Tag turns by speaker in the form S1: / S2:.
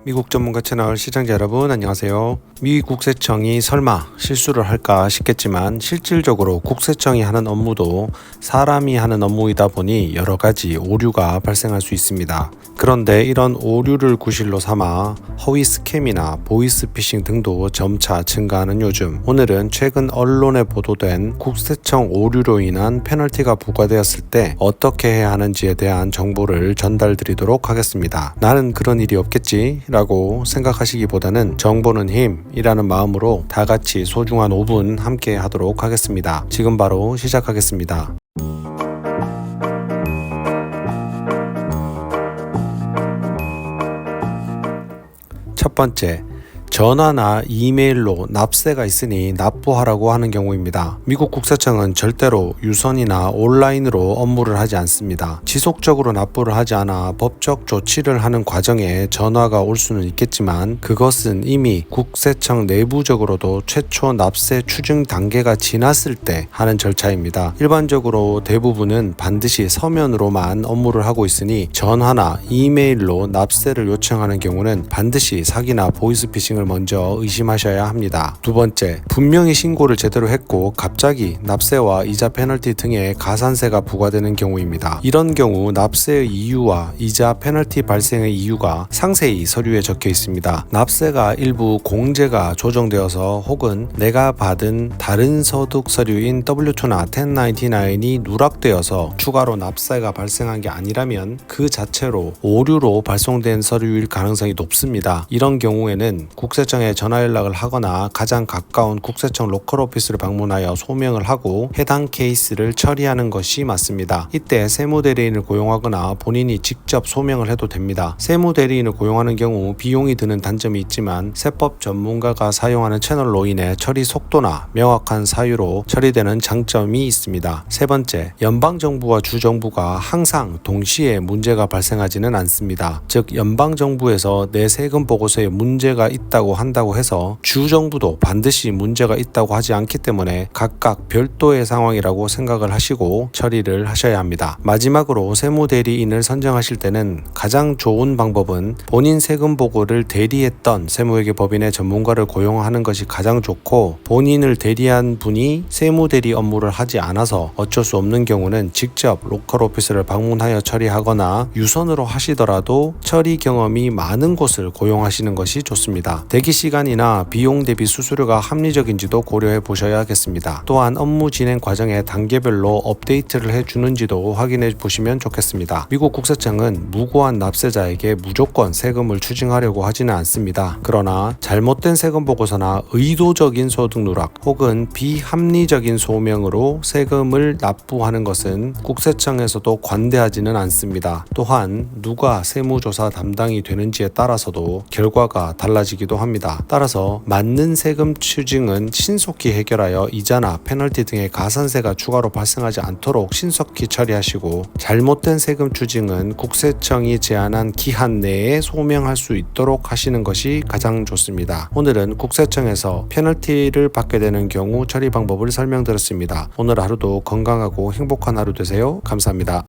S1: 미국 전문가 채널 시청자 여러분 안녕하세요. 미 국세청이 설마 실수를 할까 싶겠지만 실질적으로 국세청이 하는 업무도 사람이 하는 업무이다 보니 여러 가지 오류가 발생할 수 있습니다. 그런데 이런 오류를 구실로 삼아 허위 스캠이나 보이스피싱 등도 점차 증가하는 요즘, 오늘은 최근 언론에 보도된 국세청 오류로 인한 페널티가 부과되었을 때 어떻게 해야 하는지에 대한 정보를 전달드리도록 하겠습니다. 나는 그런 일이 없겠지 라고 생각하시기보다는 정보는 힘이라는 마음으로 다 같이 소중한 5분 함께 하도록 하겠습니다. 지금 바로 시작하겠습니다. 첫 번째, 전화나 이메일로 납세가 있으니 납부하라고 하는 경우입니다. 미국 국세청은 절대로 유선이나 온라인으로 업무를 하지 않습니다. 지속적으로 납부를 하지 않아 법적 조치를 하는 과정에 전화가 올 수는 있겠지만 그것은 이미 국세청 내부적으로도 최초 납세 추징 단계가 지났을 때 하는 절차입니다. 일반적으로 대부분은 반드시 서면으로만 업무를 하고 있으니 전화나 이메일로 납세를 요청하는 경우는 반드시 사기나 보이스피싱을 먼저 의심하셔야 합니다. 두 번째, 분명히 신고를 제대로 했고 갑자기 납세와 이자 페널티 등의 가산세가 부과되는 경우입니다. 이런 경우 납세의 이유와 이자 페널티 발생의 이유가 상세히 서류에 적혀 있습니다. 납세가 일부 공제가 조정되어서 혹은 내가 받은 다른 소득 서류인 W2나 1099이 누락되어서 추가로 납세가 발생한 게 아니라면 그 자체로 오류로 발송된 서류일 가능성이 높습니다. 이런 경우에는 국세청에 전화 연락을 하거나 가장 가까운 국세청 로컬 오피스를 방문하여 소명을 하고 해당 케이스를 처리하는 것이 맞습니다. 이때 세무대리인을 고용하거나 본인이 직접 소명을 해도 됩니다. 세무대리인을 고용하는 경우 비용이 드는 단점이 있지만 세법 전문가가 사용하는 채널로 인해 처리 속도나 명확한 사유로 처리되는 장점이 있습니다. 세 번째, 연방정부와 주정부가 항상 동시에 문제가 발생하지는 않습니다. 즉 연방정부에서 내 세금 보고서에 문제가 있다고 한다고 해서 주정부도 반드시 문제가 있다고 하지 않기 때문에 각각 별도의 상황이라고 생각을 하시고 처리를 하셔야 합니다. 마지막으로 세무대리인을 선정하실 때는 가장 좋은 방법은 본인 세금 보고를 대리했던 세무회계법인의 전문가를 고용하는 것이 가장 좋고, 본인을 대리한 분이 세무대리 업무를 하지 않아서 어쩔 수 없는 경우는 직접 로컬 오피스를 방문하여 처리하거나 유선으로 하시더라도 처리 경험이 많은 곳을 고용하시는 것이 좋습니다. 대기 시간이나 비용 대비 수수료가 합리적인지도 고려해 보셔야겠습니다. 또한 업무 진행 과정에 단계별로 업데이트를 해주는지도 확인해 보시면 좋겠습니다. 미국 국세청은 무고한 납세자에게 무조건 세금을 추징하려고 하지는 않습니다. 그러나 잘못된 세금 보고서나 의도적인 소득 누락 혹은 비합리적인 소명으로 세금을 납부하는 것은 국세청에서도 관대하지는 않습니다. 또한 누가 세무조사 담당이 되는지에 따라서도 결과가 달라지기도 합니다. 따라서 맞는 세금 추징은 신속히 해결하여 이자나 페널티 등의 가산세가 추가로 발생하지 않도록 신속히 처리하시고, 잘못된 세금 추징은 국세청이 제한한 기한 내에 소명할 수 있도록 하시는 것이 가장 좋습니다. 오늘은 국세청에서 페널티를 받게 되는 경우 처리 방법을 설명드렸습니다. 오늘 하루도 건강하고 행복한 하루 되세요. 감사합니다.